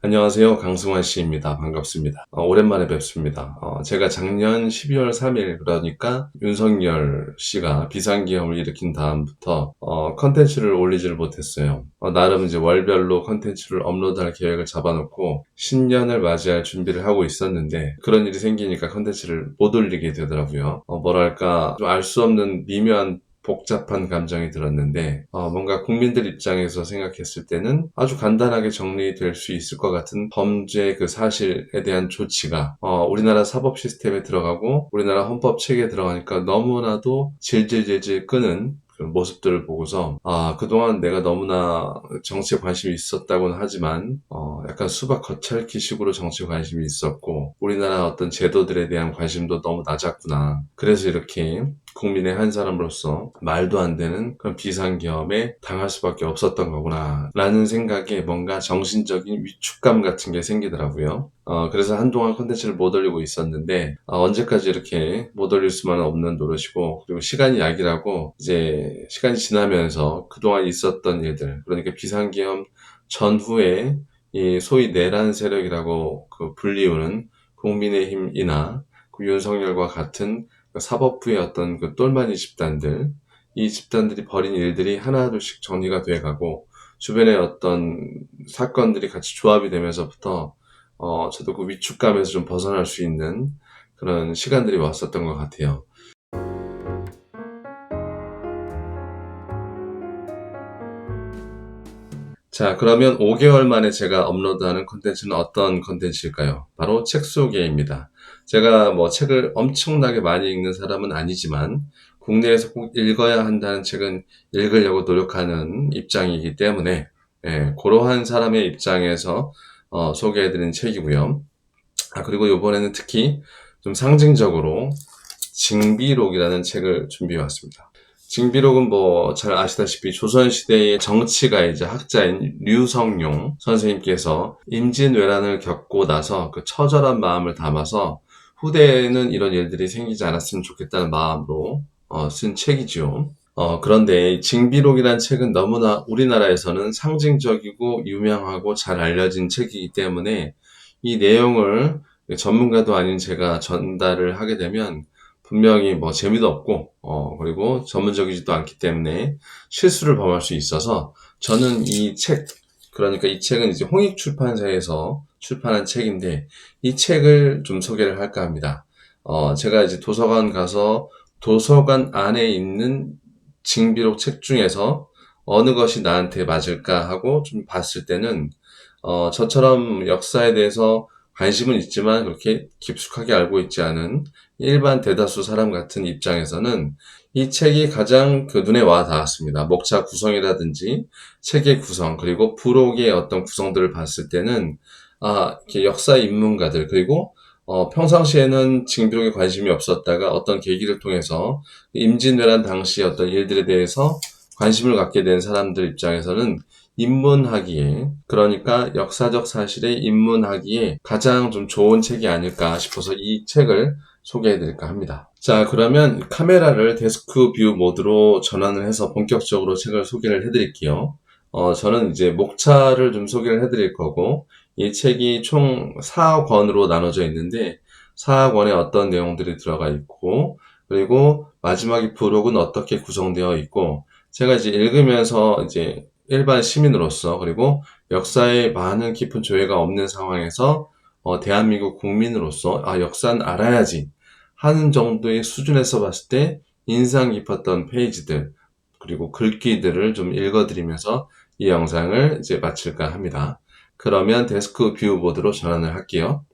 안녕하세요. 강승환 씨입니다. 반갑습니다. 오랜만에 뵙습니다. 제가 작년 12월 3일, 그러니까 윤석열 씨가 비상계엄을 일으킨 다음부터 컨텐츠를 올리지를 못했어요. 나름 이제 월별로 컨텐츠를 업로드할 계획을 잡아놓고 신년을 맞이할 준비를 하고 있었는데 그런 일이 생기니까 컨텐츠를 못 올리게 되더라고요. 뭐랄까 좀 알 수 없는 미묘한 복잡한 감정이 들었는데 뭔가 국민들 입장에서 생각했을 때는 아주 간단하게 정리될 수 있을 것 같은 범죄 그 사실에 대한 조치가 우리나라 사법 시스템에 들어가고 우리나라 헌법 체계에 들어가니까 너무나도 질질질질 끄는 그런 모습들을 보고서 그동안 내가 너무나 정치에 관심이 있었다고는 하지만 약간 수박 겉핥기 식으로 정치에 관심이 있었고 우리나라 어떤 제도들에 대한 관심도 너무 낮았구나. 그래서 이렇게 국민의 한 사람으로서 말도 안 되는 그런 비상계엄에 당할 수밖에 없었던 거구나 라는 생각에 뭔가 정신적인 위축감 같은 게 생기더라고요. 그래서 한동안 콘텐츠를 못 올리고 있었는데 언제까지 이렇게 못 올릴 수만은 없는 노릇이고, 그리고 시간이 약이라고 이제 시간이 지나면서 그동안 있었던 일들, 그러니까 비상계엄 전후에 이 소위 내란 세력이라고 그 불리우는 국민의힘이나 그 윤석열과 같은 사법부의 어떤 그 똘마니 집단들, 이 집단들이 벌인 일들이 하나둘씩 정리가 돼가고 주변의 어떤 사건들이 같이 조합이 되면서부터 저도 그 위축감에서 좀 벗어날 수 있는 그런 시간들이 왔었던 것 같아요. 자, 그러면 5개월 만에 제가 업로드하는 콘텐츠는 어떤 콘텐츠일까요? 바로 책 소개입니다. 제가 뭐 책을 엄청나게 많이 읽는 사람은 아니지만 국내에서 꼭 읽어야 한다는 책은 읽으려고 노력하는 입장이기 때문에 그러한 사람의 입장에서 소개해드린 책이고요. 그리고 이번에는 특히 좀 상징적으로 징비록이라는 책을 준비해 왔습니다. 징비록은 뭐 잘 아시다시피 조선시대의 정치가이자 학자인 류성룡 선생님께서 임진왜란을 겪고 나서 그 처절한 마음을 담아서 후대에는 이런 일들이 생기지 않았으면 좋겠다는 마음으로 쓴 책이죠. 그런데 이 징비록이라는 책은 너무나 우리나라에서는 상징적이고 유명하고 잘 알려진 책이기 때문에 이 내용을 전문가도 아닌 제가 전달을 하게 되면 분명히 뭐 재미도 없고 그리고 전문적이지도 않기 때문에 실수를 범할 수 있어서 저는 이 책, 그러니까 이 책은 이제 홍익출판사에서 출판한 책인데 이 책을 좀 소개를 할까 합니다. 제가 이제 도서관 가서 도서관 안에 있는 징비록 책 중에서 어느 것이 나한테 맞을까 하고 좀 봤을 때는 저처럼 역사에 대해서 관심은 있지만 그렇게 깊숙하게 알고 있지 않은 일반 대다수 사람 같은 입장에서는 이 책이 가장 그 눈에 와 닿았습니다. 목차 구성이라든지 책의 구성, 그리고 부록의 어떤 구성들을 봤을 때는 이렇게 역사 입문가들, 그리고 평상시에는 징비록에 관심이 없었다가 어떤 계기를 통해서 임진왜란 당시 어떤 일들에 대해서 관심을 갖게 된 사람들 입장에서는 입문하기에, 그러니까 역사적 사실에 입문하기에 가장 좀 좋은 책이 아닐까 싶어서 이 책을 소개해드릴까 합니다. 자, 그러면 카메라를 데스크 뷰 모드로 전환을 해서 본격적으로 책을 소개를 해드릴게요. 저는 이제 목차를 좀 소개를 해드릴 거고, 이 책이 총 4권으로 나눠져 있는데 4권에 어떤 내용들이 들어가 있고, 그리고 마지막에 부록은 어떻게 구성되어 있고, 제가 이제 읽으면서 이제 일반 시민으로서, 그리고 역사에 많은 깊은 조예가 없는 상황에서 대한민국 국민으로서 역사는 알아야지 하는 정도의 수준에서 봤을 때 인상 깊었던 페이지들, 그리고 글귀들을 좀 읽어드리면서 이 영상을 이제 마칠까 합니다. 그러면 데스크 뷰 모드로 전환을 할게요.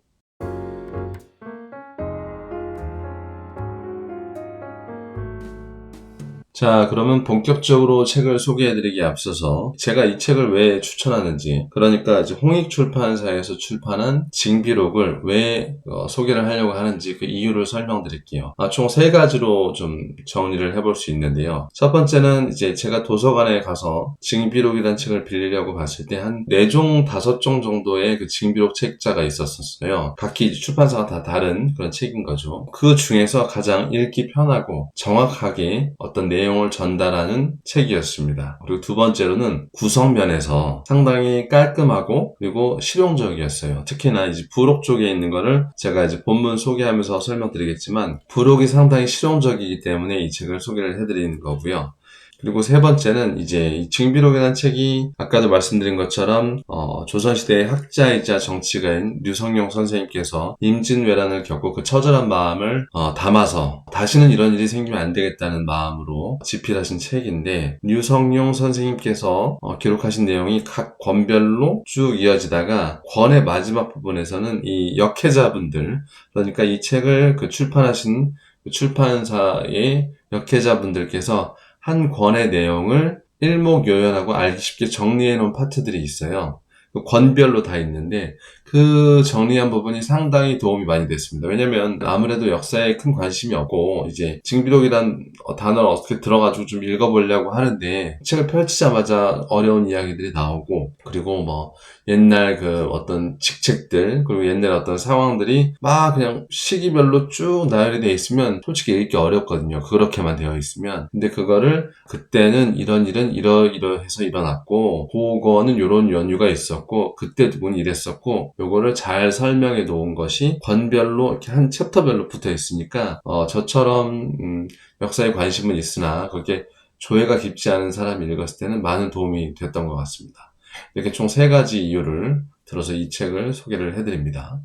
자, 그러면 본격적으로 책을 소개해드리기에 앞서서 제가 이 책을 왜 추천하는지, 그러니까 이제 홍익출판사에서 출판한 징비록을 왜 소개를 하려고 하는지 그 이유를 설명드릴게요. 총 세 가지로 좀 정리를 해볼 수 있는데요. 첫 번째는 이제 제가 도서관에 가서 징비록이라는 책을 빌리려고 봤을 때 한 4종, 5종 정도의 그 징비록 책자가 있었어요. 각기 출판사가 다 다른 그런 책인 거죠. 그 중에서 가장 읽기 편하고 정확하게 어떤 내용 내용을 전달하는 책이었습니다. 그리고 두 번째로는 구성면에서 상당히 깔끔하고 그리고 실용적이었어요. 특히나 이제 부록 쪽에 있는 거를 제가 이제 본문 소개하면서 설명드리겠지만 부록이 상당히 실용적이기 때문에 이 책을 소개를 해드리는 거고요. 그리고 세 번째는 이제 이 징비록이라는 책이 아까도 말씀드린 것처럼 조선시대의 학자이자 정치가인 류성룡 선생님께서 임진왜란을 겪고 그 처절한 마음을 담아서 다시는 이런 일이 생기면 안 되겠다는 마음으로 집필하신 책인데, 류성룡 선생님께서 기록하신 내용이 각 권별로 쭉 이어지다가 권의 마지막 부분에서는 이 역해자분들, 그러니까 이 책을 출판하신 그 출판사의 역해자분들께서 한 권의 내용을 일목요연하고 알기 쉽게 정리해 놓은 파트들이 있어요. 그 권별로 다 있는데 그 정리한 부분이 상당히 도움이 많이 됐습니다. 왜냐면 아무래도 역사에 큰 관심이 없고 이제 징비록이란 단어를 어떻게 들어가지고 좀 읽어보려고 하는데 책을 펼치자마자 어려운 이야기들이 나오고, 그리고 뭐 옛날 그 어떤 직책들, 그리고 옛날 어떤 상황들이 막 그냥 시기별로 쭉 나열이 돼 있으면 솔직히 읽기 어렵거든요. 그렇게만 되어 있으면. 근데 그거를 그때는 이런 일은 이러이러해서 일어났고 그거는 이런 연유가 있었고 그때 누구는 이랬었고, 요거를 잘 설명해 놓은 것이 권별로 이렇게 한 챕터별로 붙어 있으니까 저처럼 역사에 관심은 있으나 그렇게 조예가 깊지 않은 사람이 읽었을 때는 많은 도움이 됐던 것 같습니다. 이렇게 총 3가지 이유를 들어서 이 책을 소개를 해드립니다.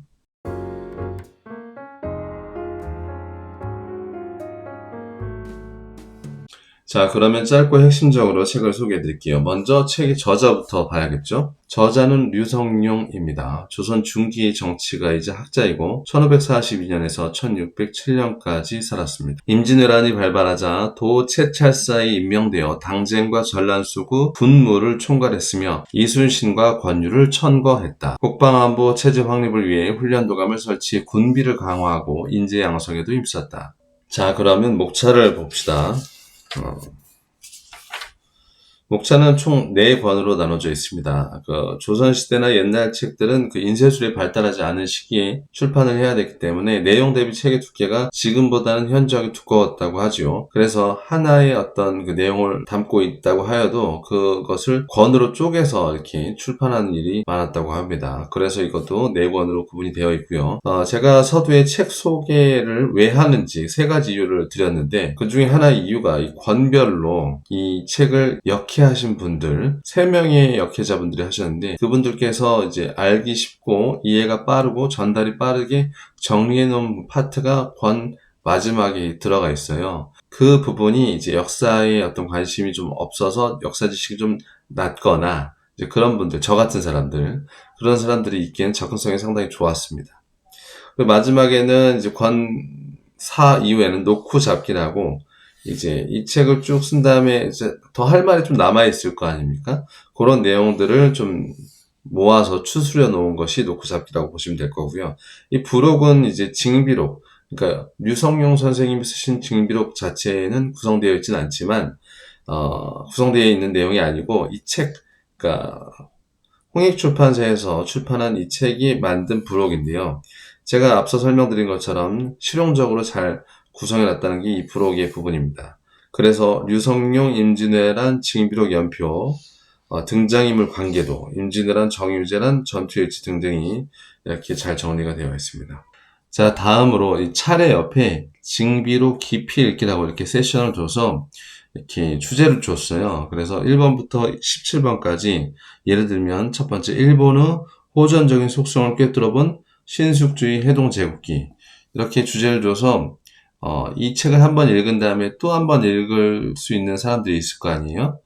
자, 그러면 짧고 핵심적으로 책을 소개해 드릴게요. 먼저 책의 저자부터 봐야겠죠? 저자는 류성룡입니다. 조선 중기의 정치가이자 학자이고 1542년에서 1607년까지 살았습니다. 임진왜란이 발발하자 도채찰사에 임명되어 당쟁과 전란수구 분무를 총괄했으며 이순신과 권유를 천거했다. 국방안보 체제 확립을 위해 훈련도감을 설치해 군비를 강화하고 인재 양성에도 힘썼다. 자, 그러면 목차를 봅시다. 목차는 총 4권으로 나눠져 있습니다. 조선시대나 옛날 책들은 인쇄술이 발달하지 않은 시기에 출판을 해야 되기 때문에 내용 대비 책의 두께가 지금보다는 현저하게 두꺼웠다고 하죠. 그래서 하나의 어떤 그 내용을 담고 있다고 하여도 그것을 권으로 쪼개서 이렇게 출판하는 일이 많았다고 합니다. 그래서 이것도 4권으로 구분이 되어 있고요. 제가 서두에 책 소개를 왜 하는지 3가지 이유를 드렸는데, 그 중에 하나의 이유가 이 권별로 이 책을 하신 분들, 3명의 역해자분들이 하셨는데 그분들께서 이제 알기 쉽고 이해가 빠르고 전달이 빠르게 정리해 놓은 파트가 권 마지막에 들어가 있어요. 그 부분이 이제 역사에 어떤 관심이 좀 없어서 역사 지식이 좀 낮거나 이제 그런 분들, 저 같은 사람들, 그런 사람들이 읽기에는 접근성이 상당히 좋았습니다. 그리고 마지막에는 이제 권 4 이후에는 놓고 잡기라고, 이제 이 책을 쭉 쓴 다음에 이제 더 할 말이 좀 남아있을 거 아닙니까? 그런 내용들을 좀 모아서 추스려 놓은 것이 놓고 잡기라고 보시면 될 거고요. 이 부록은 이제 징비록, 그러니까 류성룡 선생님이 쓰신 징비록 자체는 구성되어 있지는 않지만, 구성되어 있는 내용이 아니고 이 책, 그러니까 홍익출판사에서 출판한 이 책이 만든 부록인데요. 제가 앞서 설명드린 것처럼 실용적으로 잘 구성해놨다는 게 이 부록의 부분입니다. 그래서 류성룡, 임진왜란, 징비록 연표, 등장인물 관계도, 임진왜란, 정유재란, 전투일지 등등이 이렇게 잘 정리가 되어 있습니다. 자, 다음으로 이 차례 옆에 징비록 깊이 읽기라고 이렇게 세션을 줘서 이렇게 주제를 줬어요. 그래서 1번부터 17번까지, 예를 들면 첫 번째, 일본의 호전적인 속성을 꿰뚫어본 신숙주의 해동제국기, 이렇게 주제를 줘서 이 책을 한번 읽은 다음에 또 한 번 읽을 수 있는 사람들이 있을 거 아니에요?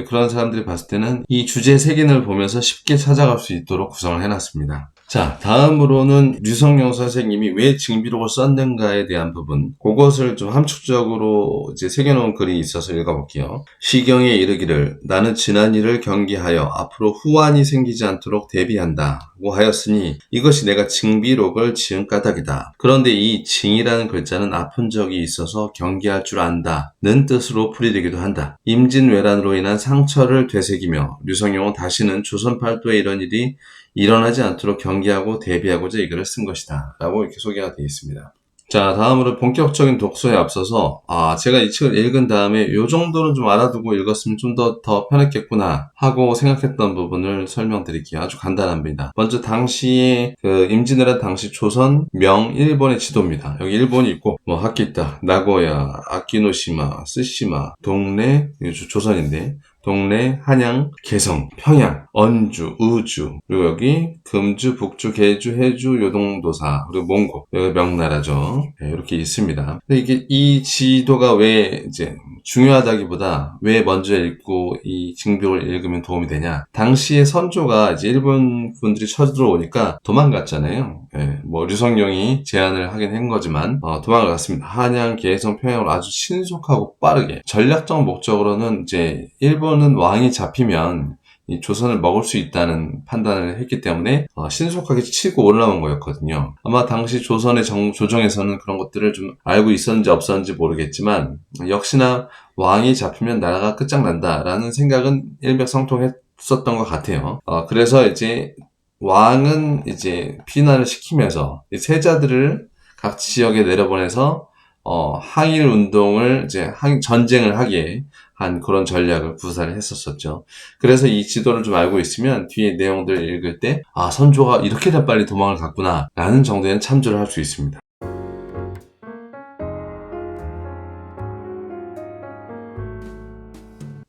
그런 사람들이 봤을 때는 이 주제 3개를 보면서 쉽게 찾아갈 수 있도록 구성을 해놨습니다. 자, 다음으로는 류성룡 선생님이 왜 징비록을 썼는가에 대한 부분, 그것을 좀 함축적으로 이제 새겨놓은 글이 있어서 읽어볼게요. 시경에 이르기를 나는 지난 일을 경계하여 앞으로 후환이 생기지 않도록 대비한다고 하였으니 이것이 내가 징비록을 지은 까닭이다. 그런데 이 징이라는 글자는 아픈 적이 있어서 경계할 줄 안다는 뜻으로 풀이되기도 한다. 임진왜란으로 인한 상처를 되새기며 류성룡은 다시는 조선 팔도에 이런 일이 일어나지 않도록 경계하고 대비하고자 이 글을 쓴 것이다 라고 이렇게 소개가 되어 있습니다. 자, 다음으로 본격적인 독서에 앞서서, 제가 이 책을 읽은 다음에 요 정도는 좀 알아두고 읽었으면 좀 더 편했겠구나 하고 생각했던 부분을 설명드릴게요. 아주 간단합니다. 먼저 당시에 임진왜란 당시 조선, 명, 일본의 지도입니다. 여기 일본이 있고, 뭐 하키타, 나고야, 아키노시마, 쓰시마, 동래, 조선인데, 동래, 한양, 개성, 평양, 언주, 우주, 그리고 여기 금주, 북주, 계주, 해주, 요동도사, 그리고 몽고, 여기 명나라죠. 네, 이렇게 있습니다. 근데 이게 이 지도가 왜 이제 중요하다기보다 왜 먼저 읽고 이 징벽을 읽으면 도움이 되냐? 당시에 선조가 이제 일본 분들이 쳐들어오니까 도망갔잖아요. 네, 뭐 류성룡이 제안을 하긴 한 거지만 도망을 갔습니다. 한양, 개성, 평양으로 아주 신속하고 빠르게 전략적 목적으로는 이제 일본은 왕이 잡히면 이 조선을 먹을 수 있다는 판단을 했기 때문에 신속하게 치고 올라온 거였거든요. 아마 당시 조선의 조정에서는 그런 것들을 좀 알고 있었는지 없었는지 모르겠지만 역시나 왕이 잡히면 나라가 끝장난다라는 생각은 일맥상통했었던 것 같아요. 그래서 이제 왕은 이제 피난을 시키면서 세자들을 각 지역에 내려보내서 항일 운동을 이제 전쟁을 하게 한 그런 전략을 구사를 했었었죠. 그래서 이 지도를 좀 알고 있으면 뒤에 내용들을 읽을 때 선조가 이렇게나 빨리 도망을 갔구나 라는 정도의 참조를 할 수 있습니다.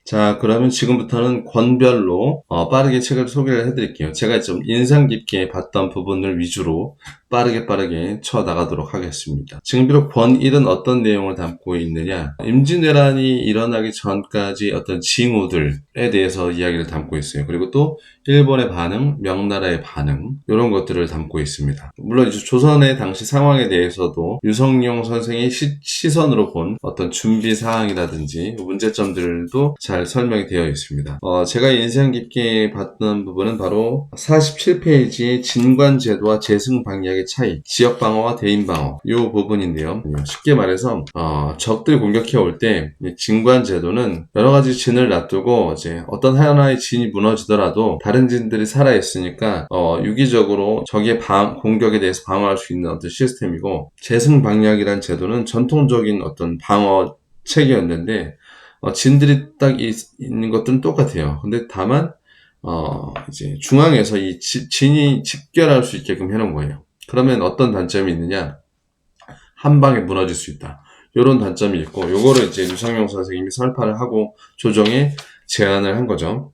자, 그러면 지금부터는 권별로 빠르게 책을 소개를 해드릴게요. 제가 좀 인상 깊게 봤던 부분을 위주로 빠르게 쳐나가도록 하겠습니다. 지금 비록 권 1은 어떤 내용을 담고 있느냐, 임진왜란이 일어나기 전까지 어떤 징후들에 대해서 이야기를 담고 있어요. 그리고 또 일본의 반응, 명나라의 반응, 이런 것들을 담고 있습니다. 물론 이제 조선의 당시 상황에 대해서도 유성룡 선생의 시선으로 본 어떤 준비 사항이라든지 문제점들도 잘 설명이 되어 있습니다. 제가 인상 깊게 봤던 부분은 바로 47페이지의 진관제도와 재승방약의 차이, 지역방어와 대인방어 이 부분인데요. 쉽게 말해서 적들이 공격해 올 때 진관제도는 여러 가지 진을 놔두고 이제 어떤 하나의 진이 무너지더라도 다른 진들이 살아있으니까 유기적으로 적의 공격에 대해서 방어할 수 있는 어떤 시스템이고, 재승방약이란 제도는 전통적인 어떤 방어 체계였는데 진들이 딱 있는 것들은 똑같아요. 근데 다만 이제 중앙에서 이 진이 집결할 수 있게끔 해놓은 거예요. 그러면 어떤 단점이 있느냐? 한 방에 무너질 수 있다. 이런 단점이 있고, 요거를 이제 유성룡 선생님이 설파를 하고 조정에 제안을 한 거죠.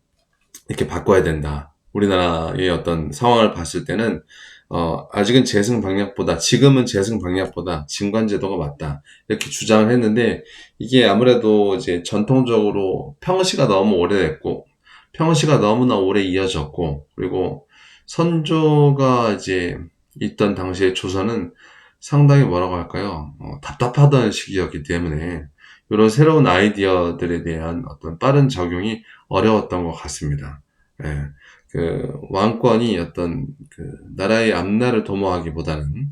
이렇게 바꿔야 된다. 우리나라의 어떤 상황을 봤을 때는 아직은 지금은 재승방약보다 진관제도가 맞다. 이렇게 주장을 했는데, 이게 아무래도 이제 전통적으로 평시가 너무 오래됐고, 평시가 너무나 오래 이어졌고, 그리고 선조가 이제 있던 당시의 조선은 상당히 뭐라고 할까요? 답답하던 시기였기 때문에, 이런 새로운 아이디어들에 대한 어떤 빠른 적용이 어려웠던 것 같습니다. 예. 왕권이 어떤 나라의 앞날을 도모하기보다는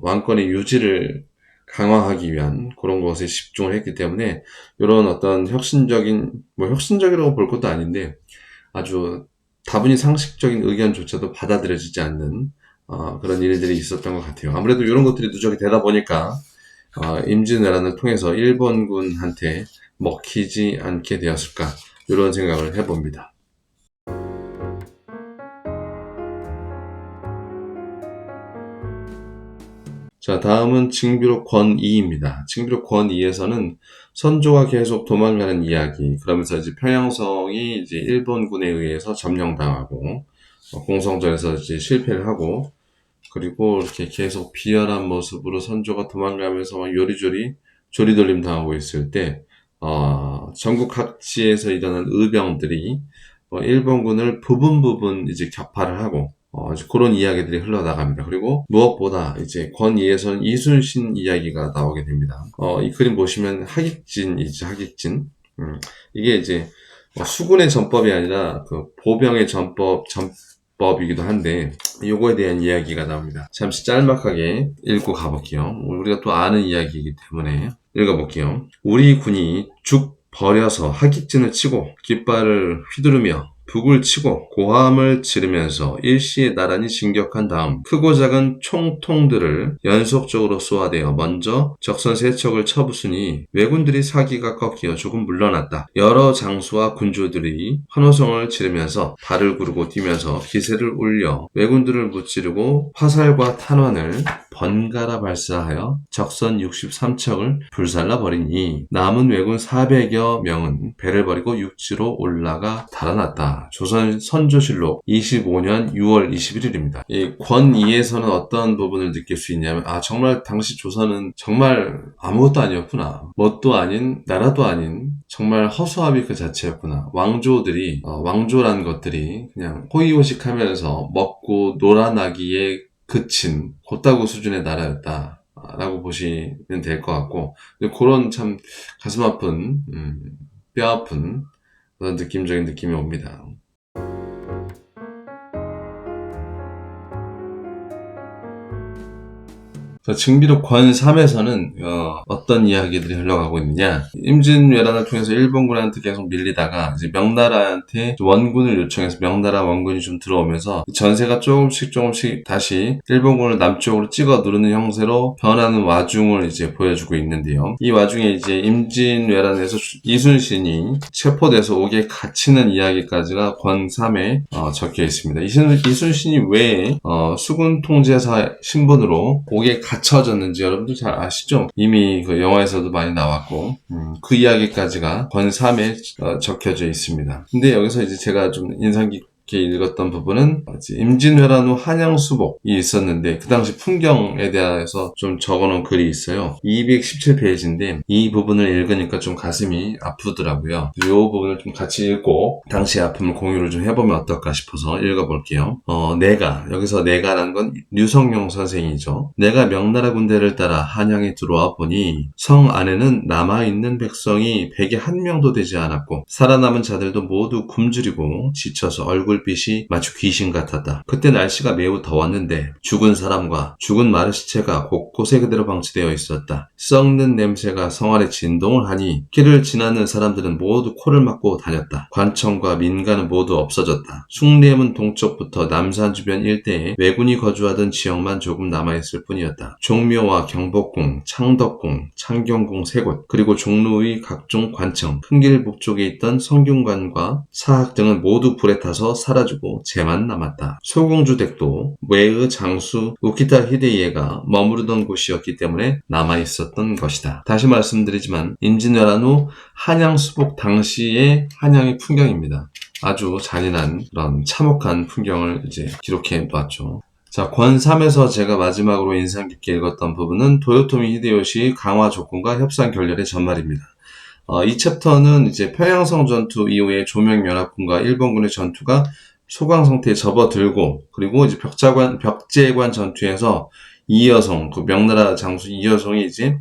왕권의 유지를 강화하기 위한 그런 것에 집중을 했기 때문에 이런 어떤 혁신적이라고 볼 것도 아닌데 아주 다분히 상식적인 의견조차도 받아들여지지 않는 그런 일들이 있었던 것 같아요. 아무래도 이런 것들이 누적이 되다 보니까 임진왜란을 통해서 일본군한테 먹히지 않게 되었을까, 이런 생각을 해봅니다. 자, 다음은 징비록 권 2입니다. 징비록 권 2에서는 선조가 계속 도망가는 이야기, 그러면서 이제 평양성이 이제 일본군에 의해서 점령당하고, 공성전에서 이제 실패를 하고, 그리고 이렇게 계속 비열한 모습으로 선조가 도망가면서 막 요리조리 조리돌림 당하고 있을 때, 전국 각지에서 일어난 의병들이 일본군을 부분 이제 격파를 하고, 그런 이야기들이 흘러나갑니다. 그리고 무엇보다 이제 권위에서는 이순신 이야기가 나오게 됩니다. 이 그림 보시면 하객진이죠, 하객진. 이게 이제 수군의 전법이 아니라 보병의 전법이기도 한데, 요거에 대한 이야기가 나옵니다. 잠시 짤막하게 읽고 가볼게요. 우리가 또 아는 이야기이기 때문에 읽어볼게요. 우리 군이 죽 버려서 하객진을 치고 깃발을 휘두르며 북을 치고 고함을 지르면서 일시에 나란히 진격한 다음 크고 작은 총통들을 연속적으로 쏘아대어 먼저 적선 세척을 쳐부수니 왜군들이 사기가 꺾여 조금 물러났다. 여러 장수와 군주들이 환호성을 지르면서 발을 구르고 뛰면서 기세를 올려 왜군들을 무찌르고 화살과 탄환을 번갈아 발사하여 적선 63척을 불살라 버리니 남은 왜군 400여 명은 배를 버리고 육지로 올라가 달아났다. 조선 선조실록 25년 6월 21일입니다. 이 권이에서는 어떤 부분을 느낄 수 있냐면 정말 당시 조선은 정말 아무것도 아니었구나. 뭣도 아닌 나라도 아닌 정말 허수아비 그 자체였구나. 왕조들이 왕조란 것들이 그냥 호의호식하면서 먹고 놀아나기에 그친 곧다구 수준의 나라였다 라고 보시면 될 것 같고, 그런 참 가슴 아픈 뼈 아픈 그런 느낌적인 느낌이 옵니다. 증비록 권 3에서는 어떤 이야기들이 흘러가고 있느냐, 임진왜란을 통해서 일본군한테 계속 밀리다가 이제 명나라한테 원군을 요청해서 명나라 원군이 좀 들어오면서 전세가 조금씩 다시 일본군을 남쪽으로 찍어 누르는 형태로 변하는 와중을 이제 보여주고 있는데요. 이 와중에 이제 임진왜란에서 이순신이 체포돼서 옥에 갇히는 이야기까지가 권 3에 적혀 있습니다. 이순신이 왜 수군 통제사 신분으로 옥에 갇혀졌는지 여러분들 잘 아시죠? 이미 그 영화에서도 많이 나왔고, 그 이야기까지가 권 3에 적혀져 있습니다. 근데 여기서 이제 제가 좀 인상 깊게 읽었던 부분은 임진왜란 후 한양수복이 있었는데 그 당시 풍경에 대해서 좀 적어놓은 글이 있어요. 217페이지인데 이 부분을 읽으니까 좀 가슴이 아프더라고요. 이 부분을 좀 같이 읽고 당시의 아픔을 공유를 좀 해보면 어떨까 싶어서 읽어볼게요. 여기서 내가라는 건 류성룡 선생이죠. 내가 명나라 군대를 따라 한양에 들어와 보니 성 안에는 남아있는 백성이 101명도 되지 않았고 살아남은 자들도 모두 굶주리고 지쳐서 얼굴빛이 마치 귀신 같았다. 그때 날씨가 매우 더웠는데 죽은 사람과 죽은 말의 시체가 곳곳에 그대로 방치되어 있었다. 썩는 냄새가 성 안에 진동을 하니 길을 지나는 사람들은 모두 코를 막고 다녔다. 관청과 민가는 모두 없어졌다. 숭례문 동쪽부터 남산 주변 일대에 왜군이 거주하던 지역만 조금 남아있을 뿐이었다. 종묘와 경복궁, 창덕궁, 창경궁 3곳, 그리고 종로의 각종 관청, 큰 길 북쪽에 있던 성균관과 사학 등은 모두 불에 타서 사라지고 재만 남았다. 소공주 댁도 외의 장수 우키타 히데이에가 머무르던 곳이었기 때문에 남아있었던 것이다. 다시 말씀드리지만 임진왜란 후 한양수복 당시의 한양의 풍경입니다. 아주 잔인한 그런 참혹한 풍경을 이제 기록해 놨죠. 자, 권 3에서 제가 마지막으로 인상 깊게 읽었던 부분은 도요토미 히데요시 강화 조건과 협상 결렬의 전말입니다. 이 챕터는 이제 평양성 전투 이후에 조명연합군과 일본군의 전투가 소강 상태에 접어들고, 그리고 이제 벽제관 전투에서 이여성, 그 명나라 장수 이여성이 이제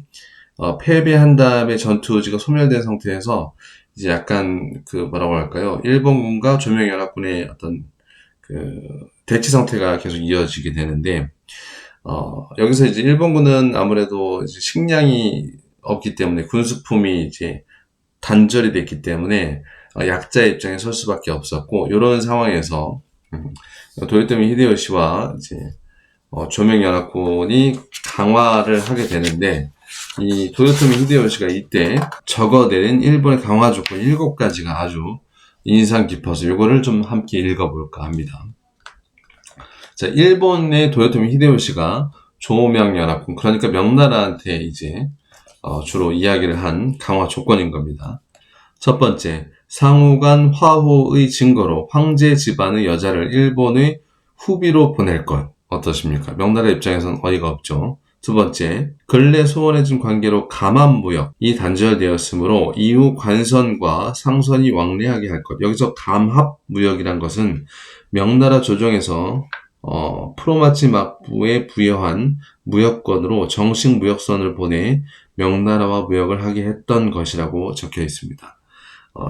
패배한 다음에 전투 의지가 소멸된 상태에서 이제 약간 뭐라고 할까요? 일본군과 조명연합군의 어떤 대치 상태가 계속 이어지게 되는데, 여기서 이제 일본군은 아무래도 이제 식량이 없기 때문에 군수품이 이제 단절이 됐기 때문에 약자의 입장에 설 수밖에 없었고, 이런 상황에서 도요토미 히데요시와 이제 조명연합군이 강화를 하게 되는데, 이 도요토미 히데요시가 이때 적어내린 일본의 강화 조건 7가지가 아주 인상 깊어서 이거를 좀 함께 읽어볼까 합니다. 자, 일본의 도요토미 히데요시가 조명연합군, 그러니까 명나라한테 이제 주로 이야기를 한 강화 조건인 겁니다. 첫 번째, 상우간 화호의 증거로 황제 집안의 여자를 일본의 후비로 보낼 것. 어떠십니까? 명나라 입장에서는 어이가 없죠. 두 번째, 근래 소원해진 관계로 감합무역이 단절되었으므로 이후 관선과 상선이 왕래하게 할 것. 여기서 감합무역이란 것은 명나라 조정에서 프로마치 막부에 부여한 무역권으로 정식 무역선을 보내 명나라와 무역을 하게 했던 것이라고 적혀 있습니다.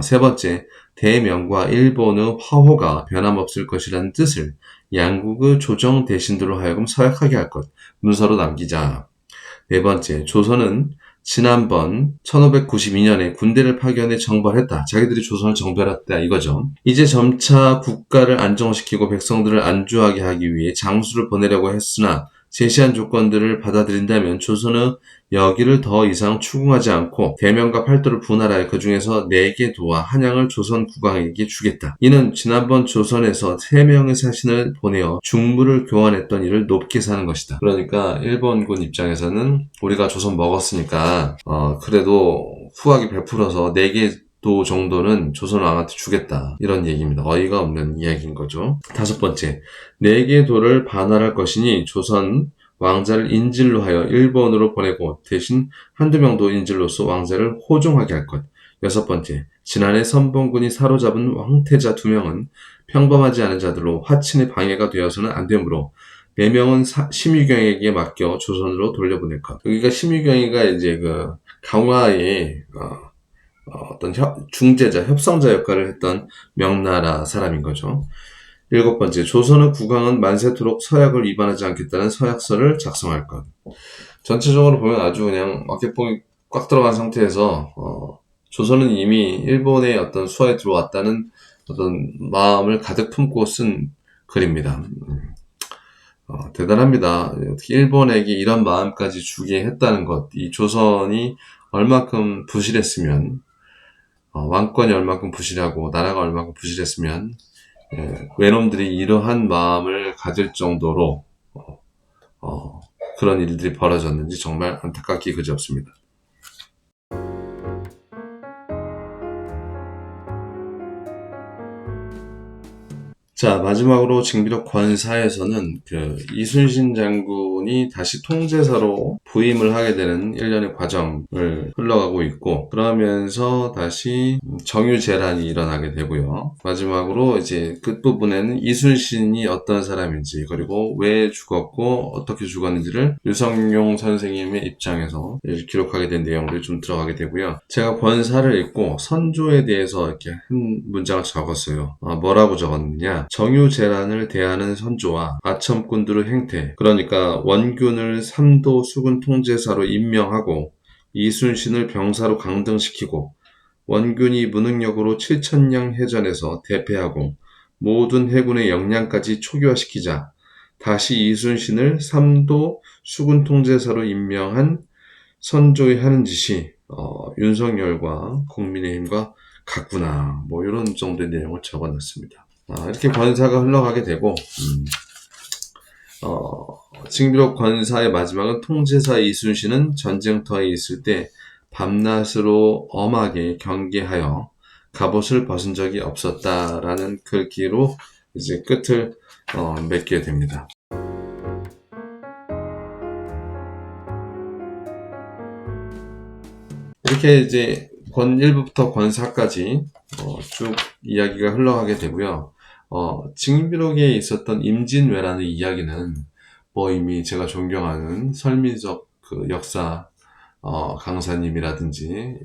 세 번째, 대명과 일본의 화호가 변함없을 것이라는 뜻을 양국의 조정 대신들로 하여금 서약하게 할 것, 문서로 남기자. 네 번째, 조선은 지난번 1592년에 군대를 파견해 정벌했다. 자기들이 조선을 정벌했다 이거죠. 이제 점차 국가를 안정시키고 백성들을 안주하게 하기 위해 장수를 보내려고 했으나 제시한 조건들을 받아들인다면 조선의 여기를 더 이상 추궁하지 않고 대명과 팔도를 분할하여 그 중에서 4개 도와 한양을 조선 국왕에게 주겠다. 이는 지난번 조선에서 3명의 사신을 보내어 중무를 교환했던 일을 높게 사는 것이다. 그러니까 일본군 입장에서는 우리가 조선 먹었으니까 그래도 후하게 베풀어서 4개 도 정도는 조선 왕한테 주겠다. 이런 얘기입니다. 어이가 없는 이야기인 거죠. 5번째, 4개 도를 반환할 것이니 조선 왕자를 인질로 하여 일본으로 보내고 대신 한두 명도 인질로서 왕자를 호종하게 할 것. 6번째, 지난해 선봉군이 사로잡은 황태자 2명은 평범하지 않은 자들로 화친의 방해가 되어서는 안 되므로 4명은 심유경에게 맡겨 조선으로 돌려보낼 것. 여기가 심유경이가 이제 그 강화의 어떤 중재자, 협상자 역할을 했던 명나라 사람인 거죠. 7번째, 조선의 국왕은 만세토록 서약을 위반하지 않겠다는 서약서를 작성할 것. 전체적으로 보면 아주 그냥 어깨뽕이 꽉 들어간 상태에서 조선은 이미 일본의 어떤 수하에 들어왔다는 어떤 마음을 가득 품고 쓴 글입니다. 대단합니다. 어떻게 일본에게 이런 마음까지 주게 했다는 것, 이 조선이 얼마큼 부실했으면 왕권이 얼마큼 부실하고 나라가 얼마큼 부실했으면 외놈들이 이러한 마음을 가질 정도로 그런 일들이 벌어졌는지 정말 안타깝기 그지없습니다. 자, 마지막으로 징비록 권사에서는 이순신 장군이 다시 통제사로 부임을 하게 되는 일련의 과정을 흘러가고 있고, 그러면서 다시 정유재란이 일어나게 되고요. 마지막으로 이제 끝부분에는 이순신이 어떤 사람인지, 그리고 왜 죽었고 어떻게 죽었는지를 유성룡 선생님의 입장에서 기록하게 된 내용들이 좀 들어가게 되고요. 제가 권사를 읽고 선조에 대해서 이렇게 한 문장을 적었어요. 뭐라고 적었느냐? 정유재란을 대하는 선조와 아첨꾼들의 행태, 그러니까 원균을 삼도 수군 통제사로 임명하고 이순신을 병사로 강등시키고 원균이 무능력으로 7천량 해전에서 대패하고 모든 해군의 역량까지 초기화시키자 다시 이순신을 삼도 수군 통제사로 임명한 선조의 하는 짓이 윤석열과 국민의힘과 같구나, 뭐 이런 정도의 내용을 적어놨습니다. 이렇게 권사가 흘러가게 되고 징비록 권사의 마지막은 통제사 이순신은 전쟁터에 있을 때 밤낮으로 엄하게 경계하여 갑옷을 벗은 적이 없었다라는 글귀로 이제 끝을 맺게 됩니다. 이렇게 이제 권 1부부터 권 4까지 쭉 이야기가 흘러가게 되고요. 징비록에 있었던 임진왜란의 이야기는 뭐 이미 제가 존경하는 설민석 그 역사 강사님이라든지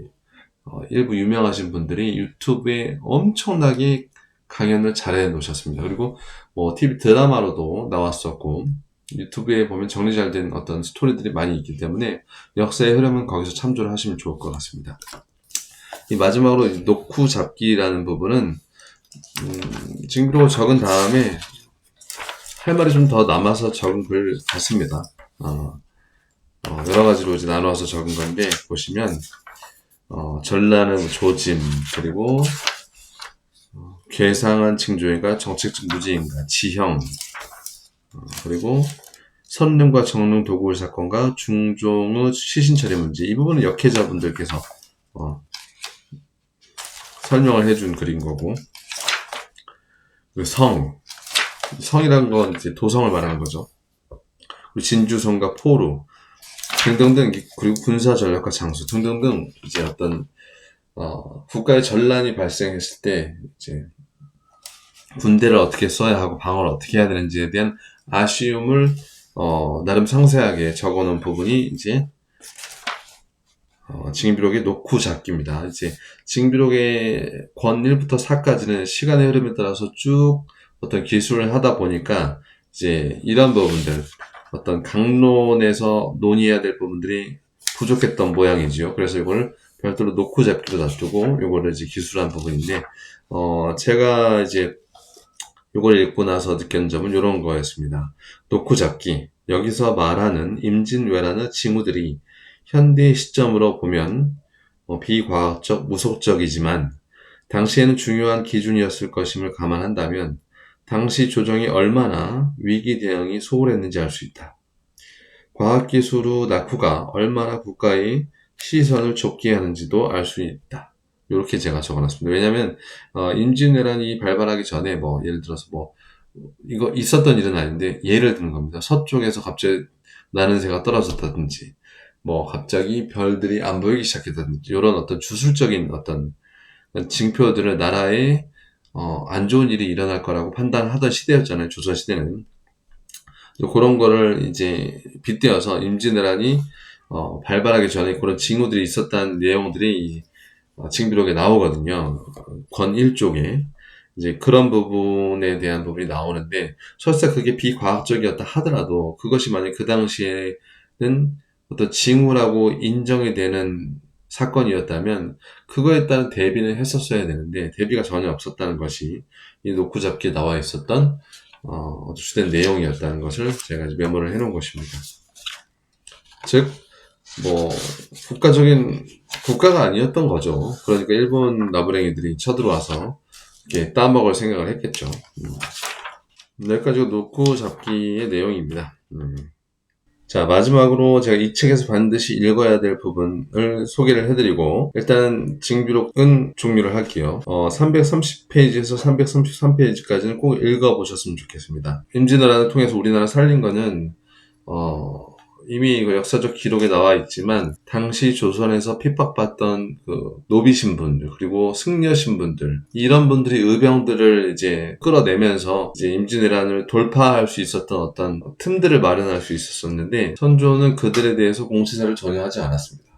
일부 유명하신 분들이 유튜브에 엄청나게 강연을 잘해 놓으셨습니다. 그리고 뭐 TV 드라마로도 나왔었고 유튜브에 보면 정리 잘 된 어떤 스토리들이 많이 있기 때문에 역사의 흐름은 거기서 참조를 하시면 좋을 것 같습니다. 이 마지막으로 노쿠 잡기라는 부분은 징비록을 적은 다음에 할 말이 좀 더 남아서 적은 글 같습니다. 여러 가지로 이제 나누어서 적은 건데 보시면 전라는 조짐, 그리고 괴상한 징조인가 정책적 무지인가 지형, 그리고 선릉과 정릉 도굴 사건과 중종의 시신 처리 문제, 이 부분은 역해자분들께서 설명을 해준 글인 거고, 성이라는 건 이제 도성을 말하는 거죠. 그리고 진주성과 포루 등등등, 그리고 군사 전략과 장수 등등등, 이제 어떤 국가의 전란이 발생했을 때 이제 군대를 어떻게 써야 하고 방어를 어떻게 해야 되는지에 대한 아쉬움을 나름 상세하게 적어놓은 부분이 이제 징비록의 노쿠 잡기입니다. 이제 징비록의 권 1부터 4까지는 시간의 흐름에 따라서 쭉 어떤 기술을 하다 보니까 이제 이런 부분들, 어떤 강론에서 논의해야 될 부분들이 부족했던 모양이지요. 그래서 이걸 별도로 놓고 잡기로 놔두고 요거를 이제 기술한 부분인데, 제가 이제 요걸 읽고 나서 느낀 점은 이런 거였습니다. 놓고 잡기. 여기서 말하는 임진왜란의 징후들이 현대 시점으로 보면 비과학적, 무속적이지만 당시에는 중요한 기준이었을 것임을 감안한다면 당시 조정이 얼마나 위기 대응이 소홀했는지 알 수 있다. 과학기술의 낙후가 얼마나 국가의 시선을 좁게 하는지도 알 수 있다. 이렇게 제가 적어놨습니다. 왜냐하면 임진왜란이 발발하기 전에 예를 들어서 이거 있었던 일은 아닌데 예를 드는 겁니다. 서쪽에서 갑자기 나는 새가 떨어졌다든지 갑자기 별들이 안 보이기 시작했다든지 이런 어떤 주술적인 어떤 징표들을 나라에 안 좋은 일이 일어날 거라고 판단하던 시대였잖아요. 조선시대는. 그런 거를 이제 빗대어서 임진왜란이 발발하기 전에 그런 징후들이 있었다는 내용들이 이 징비록에 나오거든요. 권 1쪽에. 이제 그런 부분에 대한 부분이 나오는데, 설사 그게 비과학적이었다 하더라도, 그것이 만약 그 당시에는 어떤 징후라고 인정이 되는 사건이었다면, 그거에 따른 대비는 했었어야 되는데, 대비가 전혀 없었다는 것이 이 놓고 잡기에 나와 있었던, 주된 내용이었다는 것을 제가 이제 메모를 해놓은 것입니다. 즉, 국가가 아니었던 거죠. 그러니까 일본 나부랭이들이 쳐들어와서 이렇게 따먹을 생각을 했겠죠. 여기까지가 놓고 잡기의 내용입니다. 자, 마지막으로 제가 이 책에서 반드시 읽어야 될 부분을 소개를 해드리고, 일단 징비록은 종료를 할게요. 330페이지에서 333페이지까지는 꼭 읽어보셨으면 좋겠습니다. 임진왜란을 통해서 우리나라 살린 거는 이미 그 역사적 기록에 나와 있지만 당시 조선에서 핍박받던 그 노비 신분들 그리고 승려 신분들 이런 분들이 의병들을 이제 끌어내면서 이제 임진왜란을 돌파할 수 있었던 어떤 틈들을 마련할 수 있었었는데 선조는 그들에 대해서 공시사를 전혀 하지 않았습니다.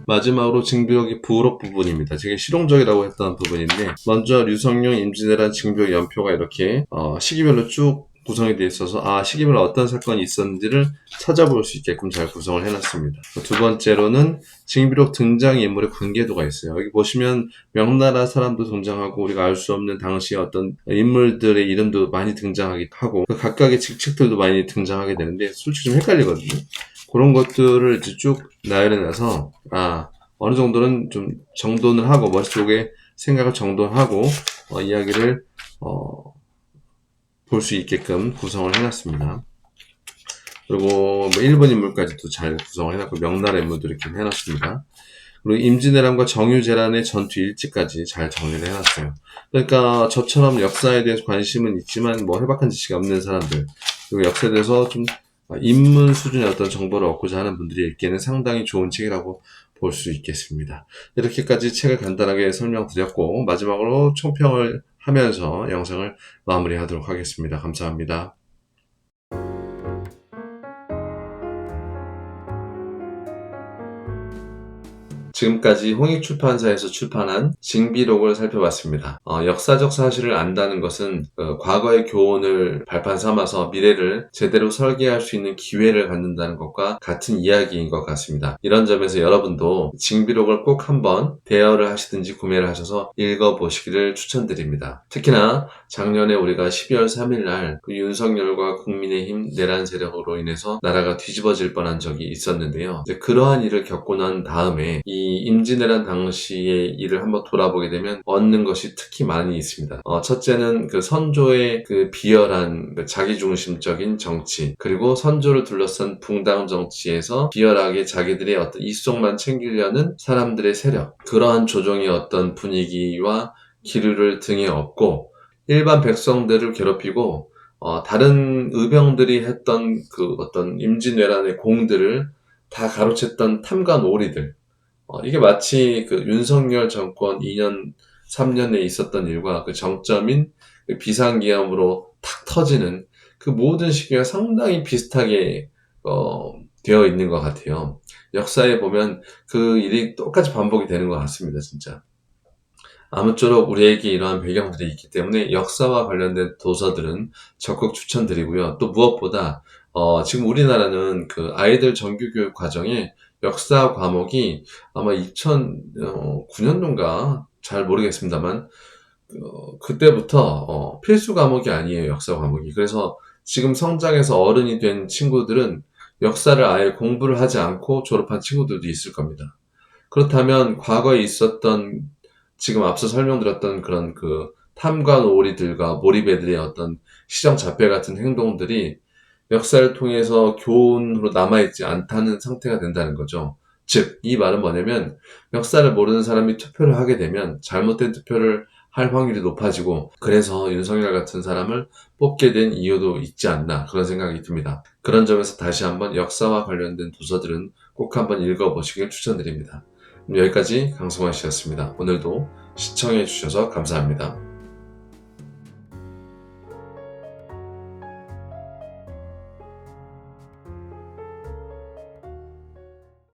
마지막으로 징비록의 부록 부분입니다. 되게 실용적이라고 했던 부분인데 먼저 류성룡 임진왜란 징비록 연표가 이렇게 시기별로 쭉 구성이 되어 있어서 시기별로 어떤 사건이 있었는지를 찾아볼 수 있게끔 잘 구성을 해놨습니다. 두 번째로는 징비록 등장인물의 관계도가 있어요. 여기 보시면 명나라 사람도 등장하고 우리가 알 수 없는 당시의 어떤 인물들의 이름도 많이 등장하기도 하고 그 각각의 직책들도 많이 등장하게 되는데 솔직히 좀 헷갈리거든요. 그런 것들을 이제 쭉 나열해놔서 어느 정도는 좀 정돈을 하고 머릿속에 생각을 정돈하고 이야기를 볼 수 있게끔 구성을 해놨습니다. 그리고 일본 인물까지도 잘 구성을 해놨고 명나라 인물도 이렇게 해놨습니다. 그리고 임진왜란과 정유재란의 전투 일지까지 잘 정리를 해놨어요. 그러니까 저처럼 역사에 대해서 관심은 있지만 해박한 지식이 없는 사람들 그리고 역사에 대해서 좀 입문 수준의 어떤 정보를 얻고자 하는 분들이 읽기에는 상당히 좋은 책이라고 볼 수 있겠습니다. 이렇게까지 책을 간단하게 설명드렸고 마지막으로 총평을 하면서 영상을 마무리하도록 하겠습니다. 감사합니다. 지금까지 홍익출판사에서 출판한 징비록을 살펴봤습니다. 역사적 사실을 안다는 것은 과거의 교훈을 발판 삼아서 미래를 제대로 설계할 수 있는 기회를 갖는다는 것과 같은 이야기인 것 같습니다. 이런 점에서 여러분도 징비록을 꼭 한번 대여를 하시든지 구매를 하셔서 읽어보시기를 추천드립니다. 특히나 작년에 우리가 12월 3일 날 윤석열과 국민의힘 내란 세력으로 인해서 나라가 뒤집어질 뻔한 적이 있었는데요. 이제 그러한 일을 겪고 난 다음에 이 임진왜란 당시의 일을 한번 돌아보게 되면 얻는 것이 특히 많이 있습니다. 첫째는 그 선조의 그 비열한 자기중심적인 정치 그리고 선조를 둘러싼 붕당 정치에서 비열하게 자기들의 어떤 이속만 챙기려는 사람들의 세력 그러한 조정의 어떤 분위기와 기류를 등에 업고 일반 백성들을 괴롭히고 다른 의병들이 했던 그 어떤 임진왜란의 공들을 다 가로챘던 탐관오리들 이게 마치 그 윤석열 정권 2년, 3년에 있었던 일과 그 정점인 그 비상기염으로 탁 터지는 그 모든 시기가 상당히 비슷하게 되어 있는 것 같아요. 역사에 보면 그 일이 똑같이 반복이 되는 것 같습니다, 진짜. 아무쪼록 우리에게 이러한 배경들이 있기 때문에 역사와 관련된 도서들은 적극 추천드리고요. 또 무엇보다 지금 우리나라는 그 아이들 정규교육 과정에 역사 과목이 아마 2009년도인가 잘 모르겠습니다만 그때부터 필수 과목이 아니에요, 역사 과목이. 그래서 지금 성장해서 어른이 된 친구들은 역사를 아예 공부를 하지 않고 졸업한 친구들도 있을 겁니다. 그렇다면 과거에 있었던 지금 앞서 설명드렸던 그런 그 탐관오리들과 몰입애들의 어떤 시정잡배 같은 행동들이 역사를 통해서 교훈으로 남아있지 않다는 상태가 된다는 거죠. 즉, 이 말은 뭐냐면 역사를 모르는 사람이 투표를 하게 되면 잘못된 투표를 할 확률이 높아지고 그래서 윤석열 같은 사람을 뽑게 된 이유도 있지 않나 그런 생각이 듭니다. 그런 점에서 다시 한번 역사와 관련된 도서들은 꼭 한번 읽어보시길 추천드립니다. 여기까지 강승환 씨였습니다. 오늘도 시청해 주셔서 감사합니다.